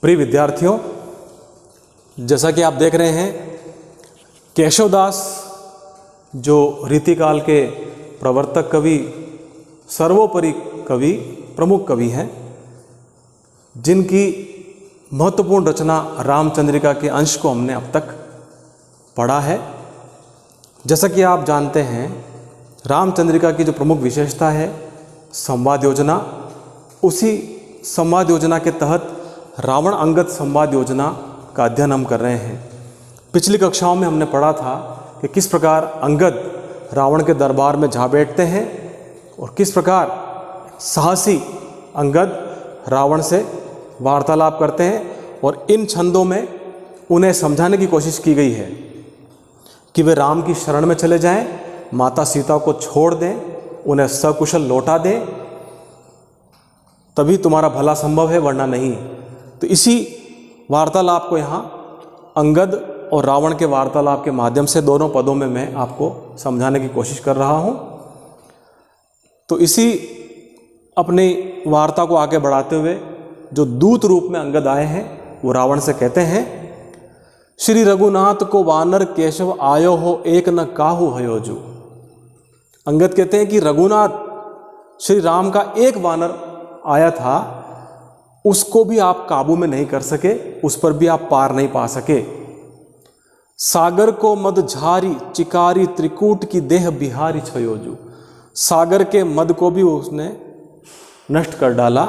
प्रिय विद्यार्थियों, जैसा कि आप देख रहे हैं, केशवदास जो रीतिकाल के प्रवर्तक कवि, सर्वोपरि कवि, प्रमुख कवि हैं, जिनकी महत्वपूर्ण रचना रामचंद्रिका के अंश को हमने अब तक पढ़ा है। जैसा कि आप जानते हैं, रामचंद्रिका की जो प्रमुख विशेषता है संवाद योजना, उसी संवाद योजना के तहत रावण अंगद संवाद योजना का अध्ययन हम कर रहे हैं। पिछली कक्षाओं में हमने पढ़ा था कि किस प्रकार अंगद रावण के दरबार में जा बैठते हैं और किस प्रकार साहसी अंगद रावण से वार्तालाप करते हैं, और इन छंदों में उन्हें समझाने की कोशिश की गई है कि वे राम की शरण में चले जाएं, माता सीता को छोड़ दें, उन्हें सकुशल लौटा दें, तभी तुम्हारा भला संभव है, वरना नहीं। तो इसी वार्तालाप को यहाँ अंगद और रावण के वार्तालाप के माध्यम से दोनों पदों में मैं आपको समझाने की कोशिश कर रहा हूँ। तो इसी अपनी वार्ता को आगे बढ़ाते हुए जो दूत रूप में अंगद आए हैं, वो रावण से कहते हैं, श्री रघुनाथ को वानर केशव आयो हो, एक न काहू हयोजु। अंगद कहते हैं कि रघुनाथ श्री राम का एक वानर आया था, उसको भी आप काबू में नहीं कर सके, उस पर भी आप पार नहीं पा सके। सागर को मद झारी चिकारी त्रिकूट की देह बिहारी छयोजु। सागर के मद को भी उसने नष्ट कर डाला।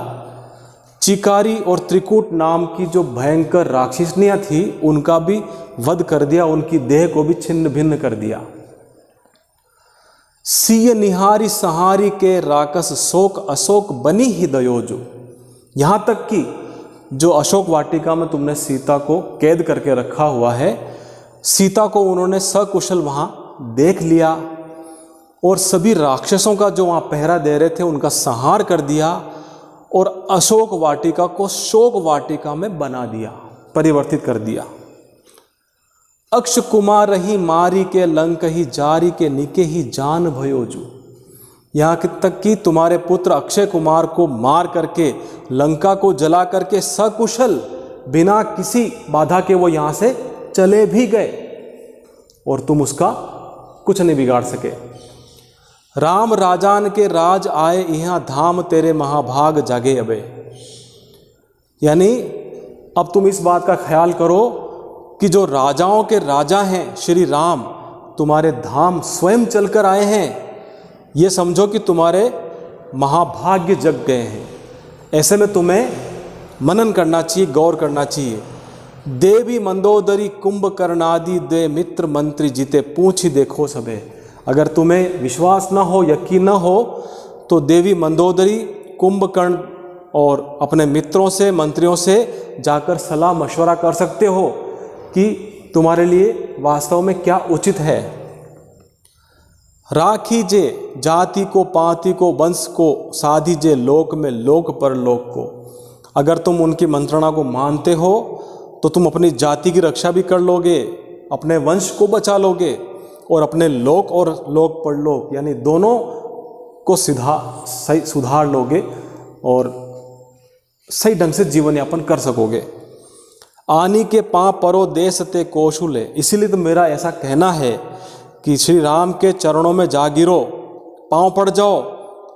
चिकारी और त्रिकूट नाम की जो भयंकर राक्षसनियाँ थी, उनका भी वध कर दिया, उनकी देह को भी छिन्न भिन्न कर दिया। सिय निहारी सहारी के राकस शोक अशोक बनी ही दयोजु। यहाँ तक कि जो अशोक वाटिका में तुमने सीता को कैद करके रखा हुआ है, सीता को उन्होंने सकुशल वहाँ देख लिया और सभी राक्षसों का जो वहाँ पहरा दे रहे थे उनका संहार कर दिया और अशोक वाटिका को शोक वाटिका में बना दिया, परिवर्तित कर दिया। अक्ष कुमार रही मारी के लंक ही जारी के निके ही जान भयोजु। यहाँ तक कि तुम्हारे पुत्र अक्षय कुमार को मार करके, लंका को जला करके सकुशल बिना किसी बाधा के वो यहाँ से चले भी गए और तुम उसका कुछ नहीं बिगाड़ सके। राम राजान के राज आए यहाँ धाम तेरे महाभाग जागे अबे। यानी अब तुम इस बात का ख्याल करो कि जो राजाओं के राजा हैं श्री राम, तुम्हारे धाम स्वयं चलकर आए हैं। ये समझो कि तुम्हारे महाभाग्य जग गए हैं। ऐसे में तुम्हें मनन करना चाहिए, गौर करना चाहिए। देवी मंदोदरी कुंभकर्णादि दे मित्र मंत्री जीते पूछी देखो सबे। अगर तुम्हें विश्वास ना हो, यकीन ना हो, तो देवी मंदोदरी, कुंभकर्ण और अपने मित्रों से, मंत्रियों से जाकर सलाह मशवरा कर सकते हो कि तुम्हारे लिए वास्तव में क्या उचित है। राखी जे जाति को पाति को वंश को साधी जे लोक में लोक पर लोक को। अगर तुम उनकी मंत्रणा को मानते हो तो तुम अपनी जाति की रक्षा भी कर लोगे, अपने वंश को बचा लोगे और अपने लोक और लोक पर लोक यानी दोनों को सही सुधार लोगे और सही ढंग से जीवन यापन कर सकोगे। आनी के पाँव परो देश ते कौशुले। इसीलिए तो मेरा ऐसा कहना है कि श्री राम के चरणों में जा गिरो, पाँव पड़ जाओ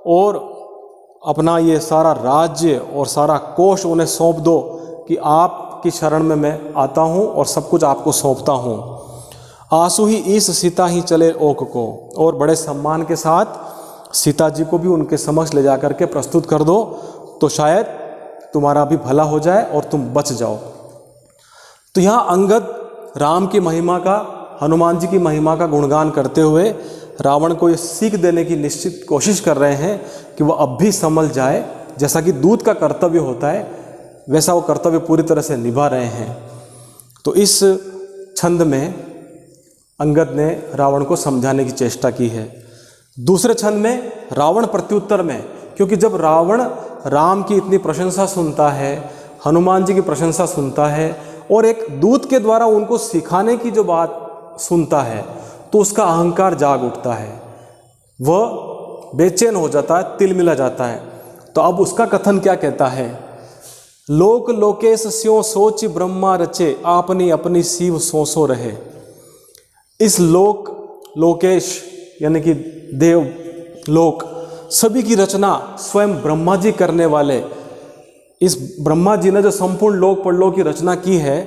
और अपना ये सारा राज्य और सारा कोष उन्हें सौंप दो कि आपकी शरण में मैं आता हूँ और सब कुछ आपको सौंपता हूँ। आंसू ही ईस सीता ही चले ओक को। और बड़े सम्मान के साथ सीता जी को भी उनके समक्ष ले जा कर के प्रस्तुत कर दो, तो शायद तुम्हारा भी भला हो जाए और तुम बच जाओ। तो यहाँ अंगद राम की महिमा का, हनुमान जी की महिमा का गुणगान करते हुए रावण को ये सीख देने की निश्चित कोशिश कर रहे हैं कि वह अब भी संभल जाए। जैसा कि दूत का कर्तव्य होता है, वैसा वो कर्तव्य पूरी तरह से निभा रहे हैं। तो इस छंद में अंगद ने रावण को समझाने की चेष्टा की है। दूसरे छंद में रावण प्रत्युत्तर में, क्योंकि जब रावण राम की इतनी प्रशंसा सुनता है, हनुमान जी की प्रशंसा सुनता है और एक दूत के द्वारा उनको सिखाने की जो बात सुनता है, तो उसका अहंकार जाग उठता है, वह बेचैन हो जाता है, तिलमिला जाता है। तो अब उसका कथन क्या कहता है लोक लोकेश स्यों सोच ब्रह्मा रचे, आपनी अपनी सीव सो रहे। इस लोक लोकेश यानी कि देव लोक सभी की रचना स्वयं ब्रह्मा जी करने वाले, इस ब्रह्मा जी ने जो संपूर्ण लोक परलोक की रचना की है,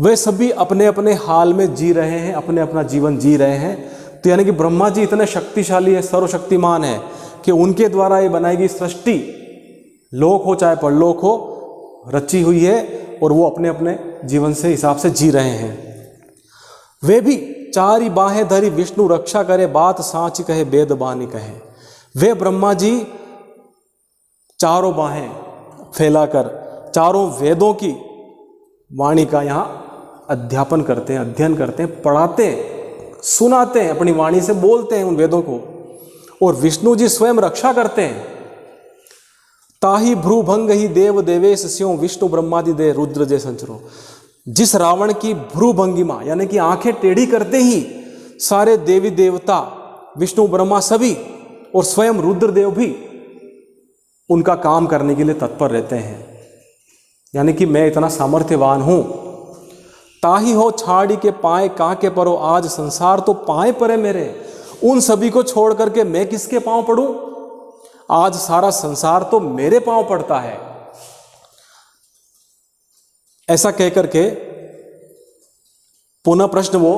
वे सभी अपने अपने हाल में जी रहे हैं, अपने अपना जीवन जी रहे हैं। तो यानी कि ब्रह्मा जी इतने शक्तिशाली है, सर्वशक्तिमान है कि उनके द्वारा ये बनाई गई सृष्टि, लोक हो चाहे परलोक हो, रची हुई है और वो अपने अपने जीवन से हिसाब से जी रहे हैं। वे भी चारी बाहें धरी विष्णु रक्षा करे, बात साच कहे वेद बानी कहे। वे ब्रह्मा जी चारों बाहें फैलाकर चारों वेदों की वाणी का यहाँ अध्यापन करते हैं, अध्ययन करते हैं, पढ़ाते हैं, सुनाते हैं, अपनी वाणी से बोलते हैं उन वेदों को, और विष्णु जी स्वयं रक्षा करते हैं। ताही भ्रू भंग ही देव देवेश स्यों, विष्णु ब्रह्मादि दे रुद्र जय संचरो। जिस रावण की भ्रू भंगिमा यानी कि आंखें टेढ़ी करते ही सारे देवी देवता, विष्णु ब्रह्मा सभी और स्वयं रुद्रदेव भी उनका काम करने के लिए तत्पर रहते हैं, यानी कि मैं इतना सामर्थ्यवान हूं। ताही हो छाड़ी के पाए काके परो, आज संसार तो पाए परे मेरे। उन सभी को छोड़ करके मैं किसके पांव पड़ूं? आज सारा संसार तो मेरे पांव पड़ता है। ऐसा कहकर के पुनः प्रश्न वो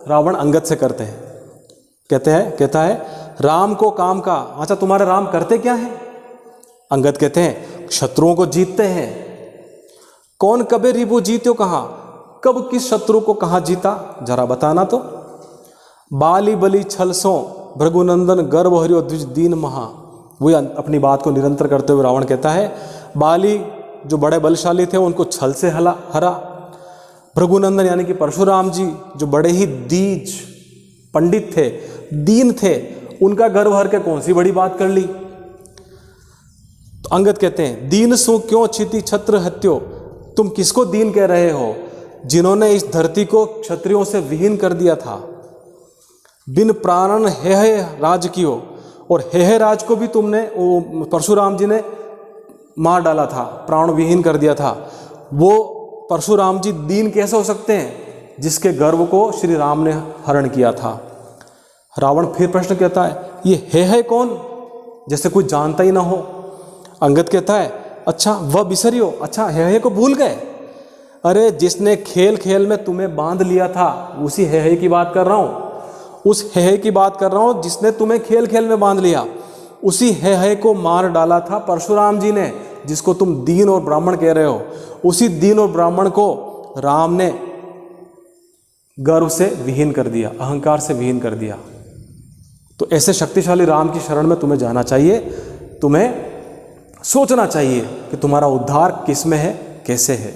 रावण अंगद से करते हैं। कहता है राम को काम का, अच्छा तुम्हारे राम करते क्या है? अंगद कहते हैं शत्रुओं को जीतते हैं। कौन कबे रिबू जीत्यो कहा, कब किस शत्रु को कहां जीता, जरा बताना तो। बाली बली छलसों भृगुनंदन गर्भ हरियो द्विज दीन महा। वो अपनी बात को निरंतर करते हुए रावण कहता है बाली जो बड़े बलशाली थे उनको छल से हरा। भृगुनंदन यानी कि परशुराम जी जो बड़े ही दीज पंडित थे, दीन थे, उनका गर्भ हर के कौन सी बड़ी बात कर ली। तो अंगद कहते हैं दीन सु क्यों छिति छत्र हत्यो। तुम किसको दीन कह रहे हो? जिन्होंने इस धरती को क्षत्रियों से विहीन कर दिया था। बिन प्राणन हेह राज कियो, और हेह राज को भी तुमने, वो परशुराम जी ने मार डाला था, प्राण विहीन कर दिया था। वो परशुराम जी दीन कैसे हो सकते हैं जिसके गर्भ को श्री राम ने हरण किया था। रावण फिर प्रश्न कहता है ये है कौन, जैसे कोई जानता ही ना हो। अंगद कहता है अच्छा वह बिसरियो, अच्छा है को भूल गए। अरे जिसने खेल खेल में तुम्हें बांध लिया था उसी है की बात कर रहा हूं, उस है की बात कर रहा हूं जिसने तुम्हें खेल खेल में बांध लिया। उसी है को मार डाला था परशुराम जी ने, जिसको तुम दीन और ब्राह्मण कह रहे हो। उसी दीन और ब्राह्मण को राम ने गर्व से विहीन कर दिया, अहंकार से विहीन कर दिया। तो ऐसे शक्तिशाली राम की शरण में तुम्हें जाना चाहिए। तुम्हें सोचना चाहिए कि तुम्हारा उद्धार किस में है, कैसे है।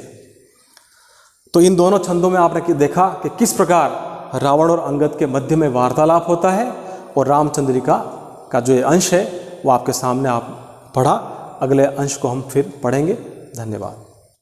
तो इन दोनों छंदों में आपने देखा कि किस प्रकार रावण और अंगद के मध्य में वार्तालाप होता है, और रामचंद्रिका का जो ये अंश है वो आपके सामने आप पढ़ा। अगले अंश को हम फिर पढ़ेंगे। धन्यवाद।